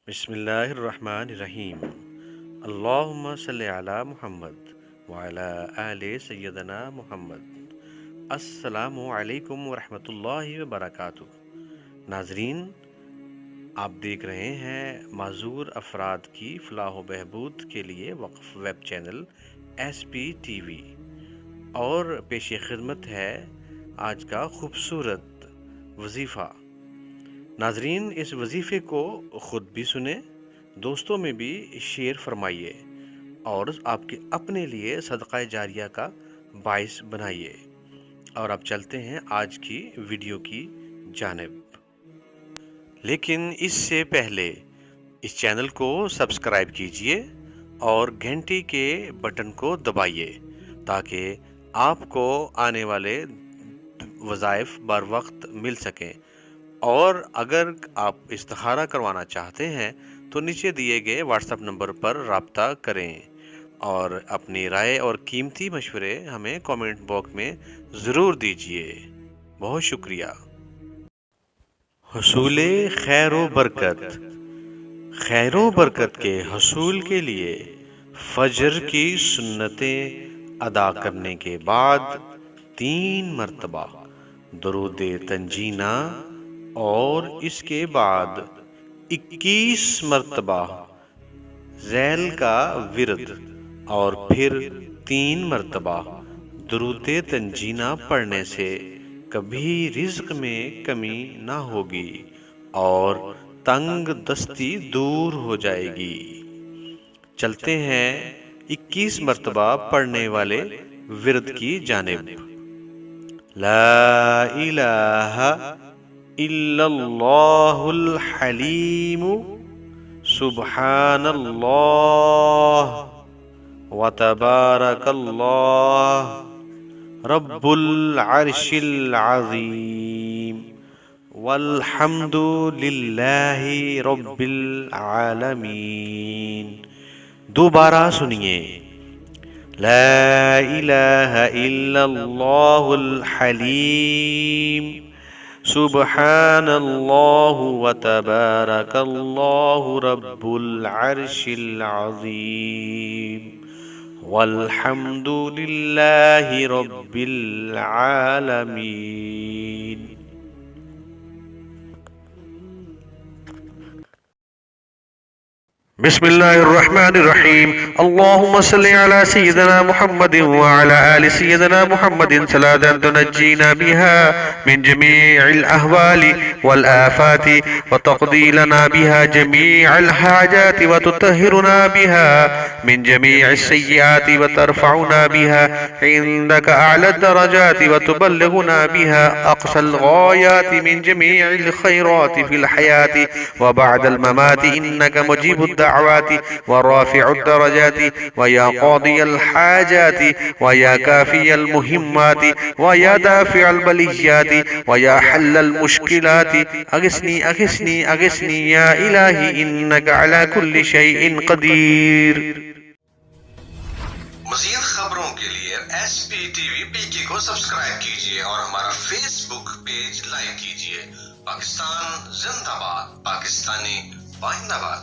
بسم اللہ الرحمن الرحیم۔ اللہم صلی علی محمد وعلی آل سیدنا محمد۔ السلام علیکم ورحمۃ اللہ وبرکاتہ۔ ناظرین، آپ دیکھ رہے ہیں معذور افراد کی فلاح و بہبود کے لیے وقف ویب چینل SPTV، اور پیش خدمت ہے آج کا خوبصورت وظیفہ۔ ناظرین، اس وظیفے کو خود بھی سنیں، دوستوں میں بھی شیئر فرمائیے اور آپ کے اپنے لیے صدقہ جاریہ کا باعث بنائیے۔ اور اب چلتے ہیں آج کی ویڈیو کی جانب، لیکن اس سے پہلے اس چینل کو سبسکرائب کیجئے اور گھنٹی کے بٹن کو دبائیے تاکہ آپ کو آنے والے وظائف بر وقت مل سکیں۔ اور اگر آپ استخارہ کروانا چاہتے ہیں تو نیچے دیے گئے واٹس ایپ نمبر پر رابطہ کریں، اور اپنی رائے اور قیمتی مشورے ہمیں کامنٹ باکس میں ضرور دیجیے۔ بہت شکریہ۔ حصول خیر و برکت۔ خیر و برکت کے حصول کے لیے فجر کی سنتیں ادا کرنے کے بعد 3 مرتبہ درود تنجینہ اور اس کے بعد 21 مرتبہ ذیل کا ورد، اور پھر 3 مرتبہ درود تنجینہ پڑھنے سے کبھی رزق میں کمی نہ ہوگی اور تنگ دستی دور ہو جائے گی۔ چلتے ہیں 21 مرتبہ پڑھنے والے ورد کی جانب۔ لا الہ الا اللہ الحلیم سبحان اللہ وتبارک اللہ رب العرش العظیم والحمد للہ رب العالمین۔ دوبارہ سنیے۔ لا الہ الا اللہ الحلیم سبحان اللہ وتبارک اللہ رب العرش العظیم والحمد للہ رب العالمین۔ بسم اللہ الرحمن الرحیم۔ اللہم صلی علی سیدنا محمد وعلی آل سیدنا محمد صلاة تنجینا بها من جميع الأهوال والآفات وتقضي لنا بها جميع الحاجات وتطهرنا بها من جميع السيئات وترفعنا بها عندك أعلى الدرجات وتبلغنا بها أقصى الغايات من جميع الخيرات في الحياة وبعد الممات، إنك مجيب الدعوات ورافع الدرجات ويا قاضي الحاجات ويا كافي المهمات ويا دافع البليات ويا حل المشكلات، أغثني أغثني أغثني يا إلهي إنك على كل شيء قدير۔ مزید خبروں کے لیے SPTV PK کو سبسکرائب کیجئے اور ہمارا فیس بک پیج لائک کیجئے۔ پاکستان زندہ باد، پاکستانی پائندہ باد۔